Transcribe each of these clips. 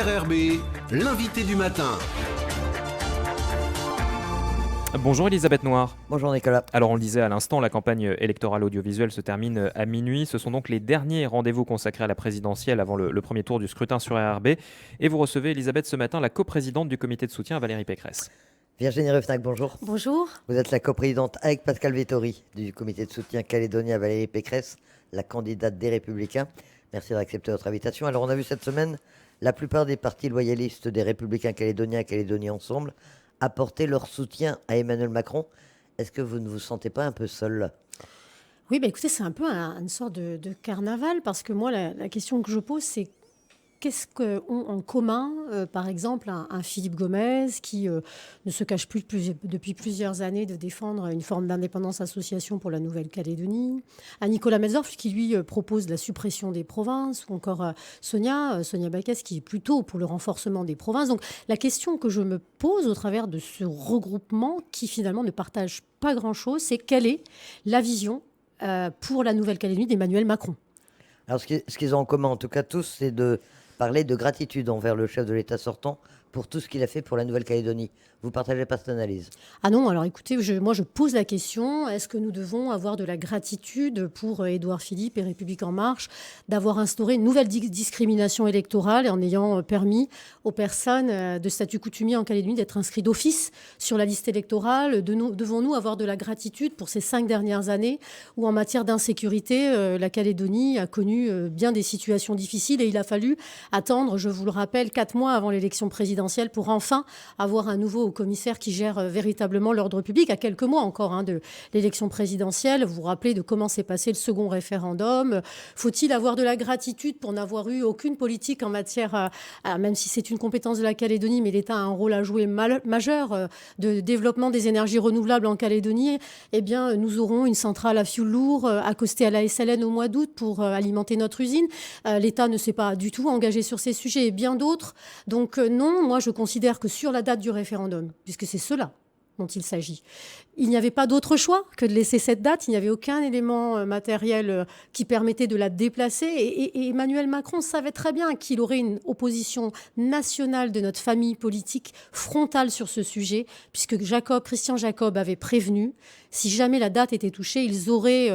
RRB, l'invité du matin. Bonjour Elisabeth Noir. Bonjour Nicolas. Alors on le disait à l'instant, la campagne électorale audiovisuelle se termine à minuit. Ce sont donc les derniers rendez-vous consacrés à la présidentielle avant le premier tour du scrutin sur RRB. Et vous recevez Elisabeth ce matin, la coprésidente du comité de soutien à Valérie Pécresse. Virginie Ruffnac, bonjour. Bonjour. Vous êtes la coprésidente avec Pascal Vittori du comité de soutien Calédonie à Valérie Pécresse, la candidate des Républicains. Merci d'avoir accepté notre invitation. Alors on a vu cette semaine la plupart des partis loyalistes des Républicains calédoniens, Calédonie Ensemble, apporter leur soutien à Emmanuel Macron. Est-ce que vous ne vous sentez pas un peu seul ? Oui, écoutez, c'est un peu une sorte de carnaval, parce que moi, la question que je pose, c'est qu'est-ce qu'ont en commun, par exemple, un Philippe Gomez qui ne se cache plus depuis plusieurs années de défendre une forme d'indépendance association pour la Nouvelle-Calédonie, un Nicolas Metzdorf qui, lui, propose la suppression des provinces, ou encore Sonia Backes qui est plutôt pour le renforcement des provinces. Donc la question que je me pose au travers de ce regroupement, qui finalement ne partage pas grand-chose, c'est quelle est la vision pour la Nouvelle-Calédonie d'Emmanuel Macron ? Alors ce qu'ils ont en commun, en tout cas tous, c'est de parler de gratitude envers le chef de l'État sortant pour tout ce qu'il a fait pour la Nouvelle-Calédonie. Vous partagez pas cette analyse ? Ah non, alors écoutez, moi je pose la question, est-ce que nous devons avoir de la gratitude pour Édouard Philippe et République En Marche d'avoir instauré une nouvelle discrimination électorale en ayant permis aux personnes de statut coutumier en Calédonie d'être inscrites d'office sur la liste électorale ? Devons-nous avoir de la gratitude pour ces 5 dernières années où en matière d'insécurité, la Calédonie a connu bien des situations difficiles et il a fallu attendre, je vous le rappelle, 4 mois avant l'élection présidentielle pour enfin avoir un nouveau commissaire qui gère véritablement l'ordre public, à quelques mois encore de l'élection présidentielle. Vous vous rappelez de comment s'est passé le second référendum. Faut-il avoir de la gratitude pour n'avoir eu aucune politique en matière, même si c'est une compétence de la Calédonie, mais l'État a un rôle à jouer majeur de développement des énergies renouvelables en Calédonie. Eh bien, nous aurons une centrale à fioul lourd accostée à la SLN au mois d'août pour alimenter notre usine. L'État ne s'est pas du tout engagé sur ces sujets et bien d'autres. Donc non, moi je considère que sur la date du référendum, puisque c'est cela dont il s'agit, il n'y avait pas d'autre choix que de laisser cette date. Il n'y avait aucun élément matériel qui permettait de la déplacer. Et Emmanuel Macron savait très bien qu'il aurait une opposition nationale de notre famille politique frontale sur ce sujet, puisque Christian Jacob avait prévenu, si jamais la date était touchée, ils auraient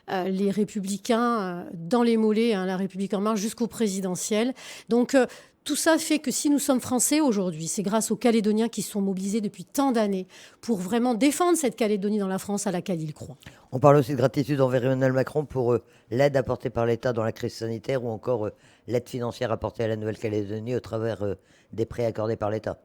les Républicains dans les mollets, la République En Marche, jusqu'au présidentiel. Donc tout ça fait que si nous sommes Français aujourd'hui, c'est grâce aux Calédoniens qui sont mobilisés depuis tant d'années pour vraiment défendre cette Calédonie dans la France à laquelle ils croient. On parle aussi de gratitude envers Emmanuel Macron pour l'aide apportée par l'État dans la crise sanitaire ou encore l'aide financière apportée à la Nouvelle-Calédonie au travers des prêts accordés par l'État.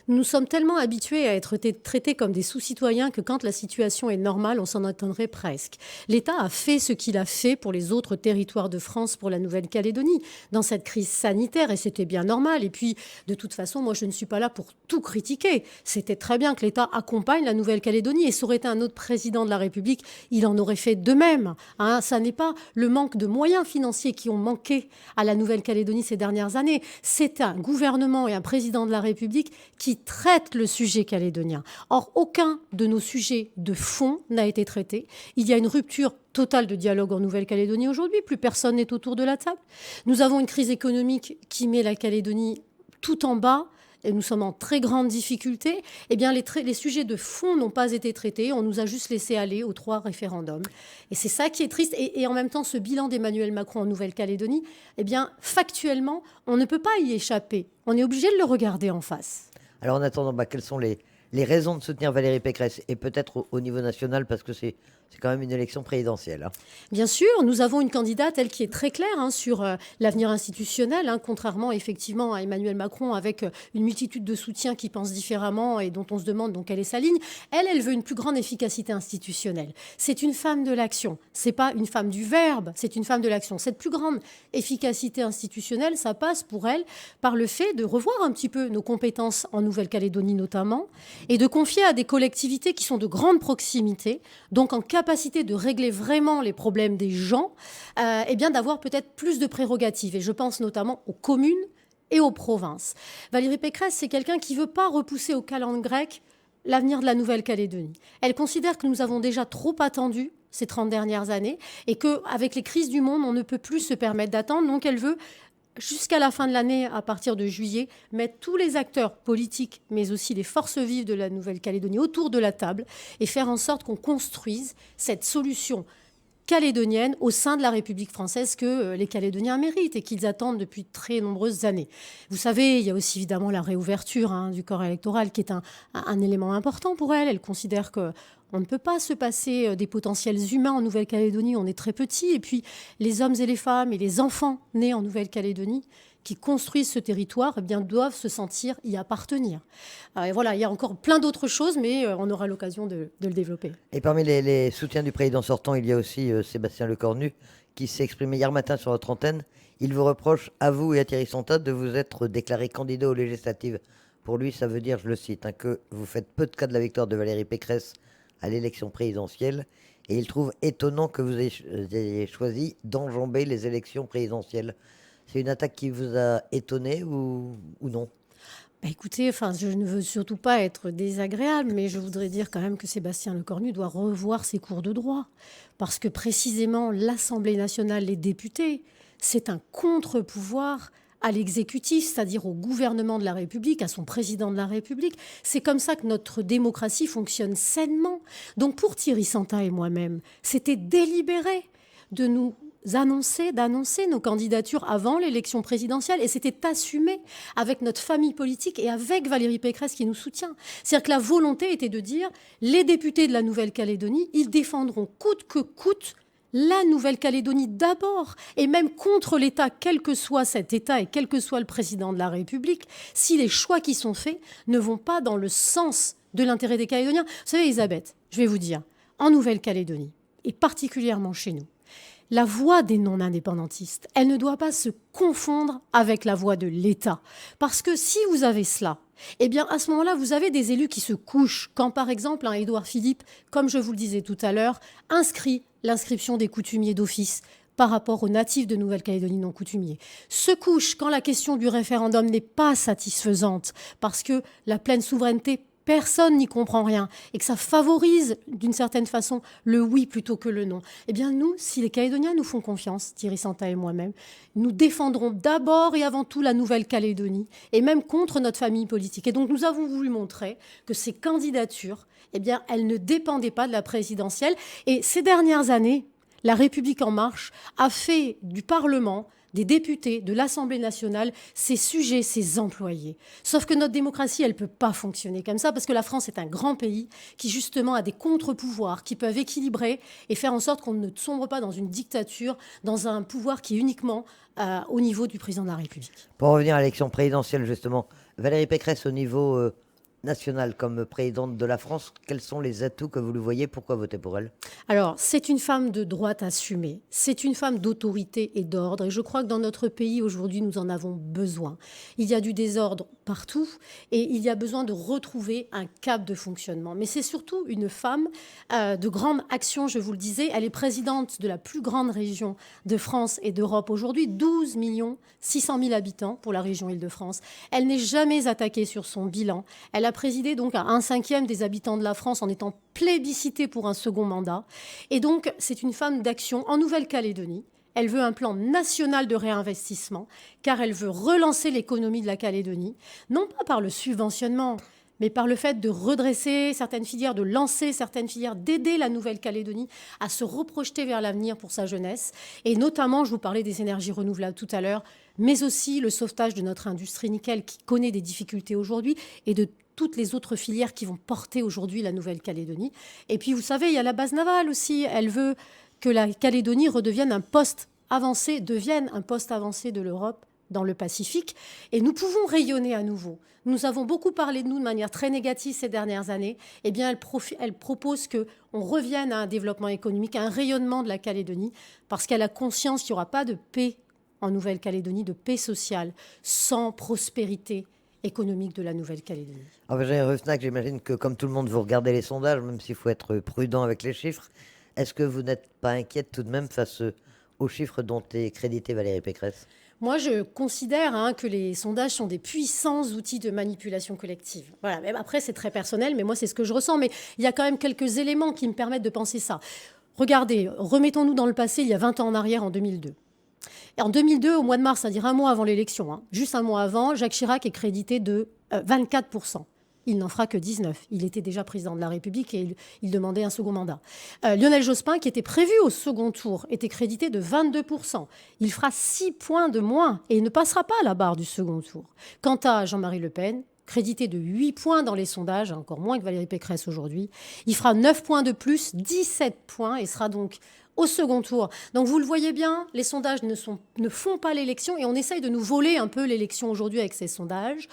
Nous sommes tellement habitués à être traités comme des sous-citoyens que quand la situation est normale, on s'en étonnerait presque. L'État a fait ce qu'il a fait pour les autres territoires de France, pour la Nouvelle-Calédonie, dans cette crise sanitaire, et c'était bien normal. Et puis, de toute façon, moi, je ne suis pas là pour tout critiquer. C'était très bien que l'État accompagne la Nouvelle-Calédonie, et ça aurait été un autre président de la République, il en aurait fait de même. Ça n'est pas le manque de moyens financiers qui ont manqué à la Nouvelle-Calédonie ces dernières années. C'est un gouvernement et un président de la République qui traite le sujet calédonien. Or, aucun de nos sujets de fond n'a été traité. Il y a une rupture totale de dialogue en Nouvelle-Calédonie aujourd'hui. Plus personne n'est autour de la table. Nous avons une crise économique qui met la Calédonie tout en bas. Et nous sommes en très grande difficulté. Eh bien, les sujets de fond n'ont pas été traités. On nous a juste laissé aller aux 3 référendums. Et c'est ça qui est triste. Et en même temps, ce bilan d'Emmanuel Macron en Nouvelle-Calédonie, eh bien, factuellement, on ne peut pas y échapper. On est obligé de le regarder en face. Alors en attendant, quelles sont les raisons de soutenir Valérie Pécresse ? Et peut-être au niveau national, parce que c'est quand même une élection présidentielle. Bien sûr, nous avons une candidate, elle, qui est très claire sur l'avenir institutionnel, contrairement effectivement à Emmanuel Macron, avec une multitude de soutiens qui pensent différemment et dont on se demande donc quelle est sa ligne. Elle veut une plus grande efficacité institutionnelle. C'est une femme de l'action. C'est pas une femme du verbe, c'est une femme de l'action. Cette plus grande efficacité institutionnelle, ça passe pour elle par le fait de revoir un petit peu nos compétences en Nouvelle-Calédonie notamment, et de confier à des collectivités qui sont de grande proximité, donc en capacité de régler vraiment les problèmes des gens, bien d'avoir peut-être plus de prérogatives. Et je pense notamment aux communes et aux provinces. Valérie Pécresse, c'est quelqu'un qui ne veut pas repousser aux calendes grecques l'avenir de la Nouvelle-Calédonie. Elle considère que nous avons déjà trop attendu ces 30 dernières années et qu'avec les crises du monde, on ne peut plus se permettre d'attendre. Donc elle veut jusqu'à la fin de l'année, à partir de juillet, mettre tous les acteurs politiques, mais aussi les forces vives de la Nouvelle-Calédonie autour de la table et faire en sorte qu'on construise cette solution calédonienne au sein de la République française que les Calédoniens méritent et qu'ils attendent depuis très nombreuses années. Vous savez, il y a aussi évidemment la réouverture du corps électoral qui est un élément important pour elle. Elle considère que on ne peut pas se passer des potentiels humains en Nouvelle-Calédonie, on est très petits. Et puis les hommes et les femmes et les enfants nés en Nouvelle-Calédonie qui construisent ce territoire eh bien, doivent se sentir y appartenir. Et voilà, il y a encore plein d'autres choses, mais on aura l'occasion de le développer. Et parmi les soutiens du président sortant, il y a aussi Sébastien Lecornu qui s'est exprimé hier matin sur votre antenne. Il vous reproche, à vous et à Thierry Sonta, de vous être déclaré candidat aux législatives. Pour lui, ça veut dire, je le cite, que vous faites peu de cas de la victoire de Valérie Pécresse à l'élection présidentielle. Et il trouve étonnant que vous ayez choisi d'enjamber les élections présidentielles. C'est une attaque qui vous a étonné ou non? Écoutez, je ne veux surtout pas être désagréable, mais je voudrais dire quand même que Sébastien Lecornu doit revoir ses cours de droit. Parce que précisément, l'Assemblée nationale, les députés, c'est un contre-pouvoir à l'exécutif, c'est-à-dire au gouvernement de la République, à son président de la République. C'est comme ça que notre démocratie fonctionne sainement. Donc pour Thierry Sonta et moi-même, c'était délibéré d'annoncer nos candidatures avant l'élection présidentielle. Et c'était assumé avec notre famille politique et avec Valérie Pécresse qui nous soutient. C'est-à-dire que la volonté était de dire les députés de la Nouvelle-Calédonie, ils défendront coûte que coûte la Nouvelle-Calédonie d'abord, et même contre l'État, quel que soit cet État et quel que soit le président de la République, si les choix qui sont faits ne vont pas dans le sens de l'intérêt des Calédoniens. Vous savez, Elisabeth, je vais vous dire, en Nouvelle-Calédonie, et particulièrement chez nous, la voix des non-indépendantistes, elle ne doit pas se confondre avec la voix de l'État. Parce que si vous avez cela, eh bien, à ce moment-là, vous avez des élus qui se couchent. Quand, par exemple, Édouard Philippe, comme je vous le disais tout à l'heure, inscrit l'inscription des coutumiers d'office par rapport aux natifs de Nouvelle-Calédonie non coutumiers. Se couche quand la question du référendum n'est pas satisfaisante, parce que la pleine souveraineté, personne n'y comprend rien, et que ça favorise, d'une certaine façon, le oui plutôt que le non. Eh bien, nous, si les Calédoniens nous font confiance, Thierry Sonta et moi-même, nous défendrons d'abord et avant tout la Nouvelle-Calédonie, et même contre notre famille politique. Et donc, nous avons voulu montrer que ces candidatures, eh bien, elles ne dépendaient pas de la présidentielle. Et ces dernières années, La République En Marche a fait du Parlement, des députés, de l'Assemblée nationale, ses sujets, ses employés. Sauf que notre démocratie, elle ne peut pas fonctionner comme ça, parce que la France est un grand pays qui, justement, a des contre-pouvoirs qui peuvent équilibrer et faire en sorte qu'on ne sombre pas dans une dictature, dans un pouvoir qui est uniquement au niveau du président de la République. Pour revenir à l'élection présidentielle, justement, Valérie Pécresse, au niveau national, comme présidente de la France, quels sont les atouts que vous lui voyez? Pourquoi voter pour elle? Alors, c'est une femme de droite assumée, c'est une femme d'autorité et d'ordre, et je crois que dans notre pays, aujourd'hui, nous en avons besoin. Il y a du désordre partout, et il y a besoin de retrouver un cap de fonctionnement. Mais c'est surtout une femme de grande action, je vous le disais. Elle est présidente de la plus grande région de France et d'Europe aujourd'hui, 12 600 000 habitants pour la région Île-de-France. Elle n'est jamais attaquée sur son bilan. Elle a présidé donc à 1/5 des habitants de la France en étant plébiscitée pour un second mandat. Et donc, c'est une femme d'action en Nouvelle-Calédonie. Elle veut un plan national de réinvestissement, car elle veut relancer l'économie de la Calédonie, non pas par le subventionnement, mais par le fait de redresser certaines filières, de lancer certaines filières, d'aider la Nouvelle-Calédonie à se reprojeter vers l'avenir pour sa jeunesse. Et notamment, je vous parlais des énergies renouvelables tout à l'heure, mais aussi le sauvetage de notre industrie nickel qui connaît des difficultés aujourd'hui et de toutes les autres filières qui vont porter aujourd'hui la Nouvelle-Calédonie. Et puis, vous savez, il y a la base navale aussi. Elle veut que la Calédonie devienne un poste avancé de l'Europe dans le Pacifique. Et nous pouvons rayonner à nouveau. Nous avons beaucoup parlé de nous de manière très négative ces dernières années. Eh bien, elle propose qu'on revienne à un développement économique, à un rayonnement de la Calédonie, parce qu'elle a conscience qu'il n'y aura pas de paix en Nouvelle-Calédonie, de paix sociale, sans prospérité économique de la Nouvelle-Calédonie. Virginie Ruffnac, j'imagine que comme tout le monde, vous regardez les sondages, même s'il faut être prudent avec les chiffres. Est-ce que vous n'êtes pas inquiète tout de même face aux chiffres dont est créditée Valérie Pécresse? Moi, je considère que les sondages sont des puissants outils de manipulation collective. Voilà. Même après, c'est très personnel, mais moi, c'est ce que je ressens. Mais il y a quand même quelques éléments qui me permettent de penser ça. Regardez, remettons-nous dans le passé, il y a 20 ans en arrière, en 2002. Et en 2002, au mois de mars, c'est-à-dire un mois avant l'élection, juste un mois avant, Jacques Chirac est crédité de 24%. Il n'en fera que 19. Il était déjà président de la République et il demandait un second mandat. Lionel Jospin, qui était prévu au second tour, était crédité de 22%. Il fera 6 points de moins et il ne passera pas la barre du second tour. Quant à Jean-Marie Le Pen, crédité de 8 points dans les sondages, encore moins que Valérie Pécresse aujourd'hui, il fera 9 points de plus, 17 points, et sera donc au second tour. Donc vous le voyez bien, les sondages ne font pas l'élection et on essaye de nous voler un peu l'élection aujourd'hui avec ces sondages.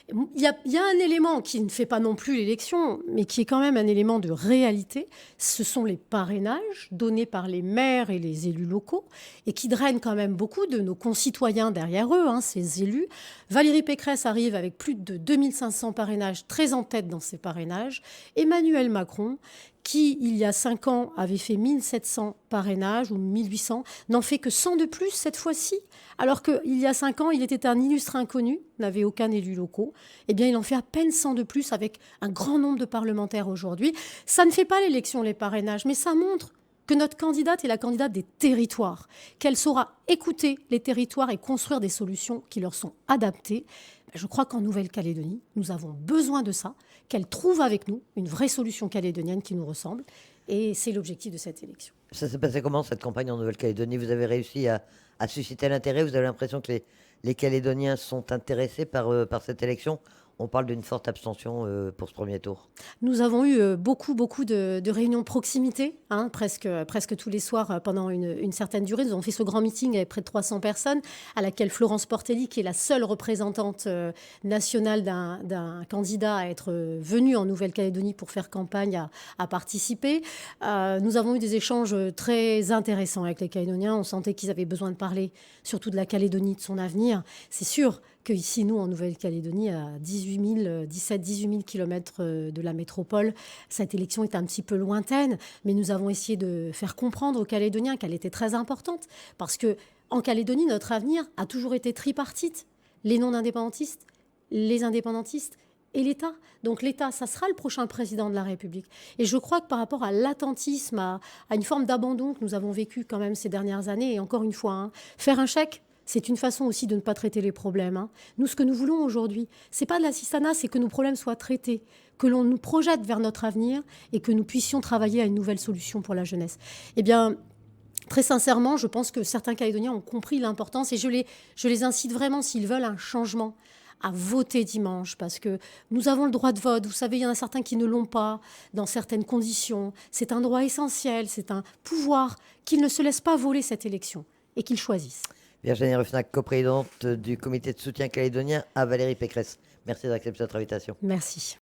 Il y a un élément qui ne fait pas non plus l'élection, mais qui est quand même un élément de réalité. Ce sont les parrainages donnés par les maires et les élus locaux et qui drainent quand même beaucoup de nos concitoyens derrière eux, ces élus. Valérie Pécresse arrive avec plus de 2500 parrainages, très en tête dans ces parrainages. Emmanuel Macron, qui, il y a 5 ans, avait fait 1700 parrainages ou 1800, n'en fait que 100 de plus cette fois-ci. Alors qu'il y a 5 ans, il était un illustre inconnu, n'avait aucun élu local. Eh bien, il en fait à peine 100 de plus avec un grand nombre de parlementaires aujourd'hui. Ça ne fait pas l'élection, les parrainages, mais ça montre que notre candidate est la candidate des territoires, qu'elle saura écouter les territoires et construire des solutions qui leur sont adaptées. Je crois qu'en Nouvelle-Calédonie, nous avons besoin de ça, qu'elle trouve avec nous une vraie solution calédonienne qui nous ressemble. Et c'est l'objectif de cette élection. Ça s'est passé comment, cette campagne en Nouvelle-Calédonie? Vous avez réussi à susciter l'intérêt? Vous avez l'impression que les Calédoniens sont intéressés par cette élection? On parle d'une forte abstention pour ce premier tour. Nous avons eu beaucoup de réunions de proximité, presque tous les soirs pendant une certaine durée. Nous avons fait ce grand meeting avec près de 300 personnes, à laquelle Florence Portelli, qui est la seule représentante nationale d'un candidat à être venu en Nouvelle-Calédonie pour faire campagne, a participé. Nous avons eu des échanges très intéressants avec les Calédoniens. On sentait qu'ils avaient besoin de parler, surtout de la Calédonie, de son avenir. C'est sûr qu'ici, nous, en Nouvelle-Calédonie, à 17-18 000 kilomètres de la métropole, cette élection est un petit peu lointaine, mais nous avons essayé de faire comprendre aux Calédoniens qu'elle était très importante, parce qu'en Calédonie, notre avenir a toujours été tripartite. Les non-indépendantistes, les indépendantistes et l'État. Donc l'État, ça sera le prochain président de la République. Et je crois que par rapport à l'attentisme, à une forme d'abandon que nous avons vécu quand même ces dernières années, et encore une fois, faire un chèque, c'est une façon aussi de ne pas traiter les problèmes. Nous, ce que nous voulons aujourd'hui, c'est pas de l'assistanat, c'est que nos problèmes soient traités, que l'on nous projette vers notre avenir et que nous puissions travailler à une nouvelle solution pour la jeunesse. Eh bien, très sincèrement, je pense que certains Calédoniens ont compris l'importance et je les incite vraiment, s'ils veulent un changement, à voter dimanche, parce que nous avons le droit de vote. Vous savez, il y en a certains qui ne l'ont pas dans certaines conditions. C'est un droit essentiel, c'est un pouvoir, qu'ils ne se laissent pas voler cette élection et qu'ils choisissent. Virginie Ruffnac, coprésidente du comité de soutien calédonien à Valérie Pécresse. Merci d'avoir accepté notre invitation. Merci.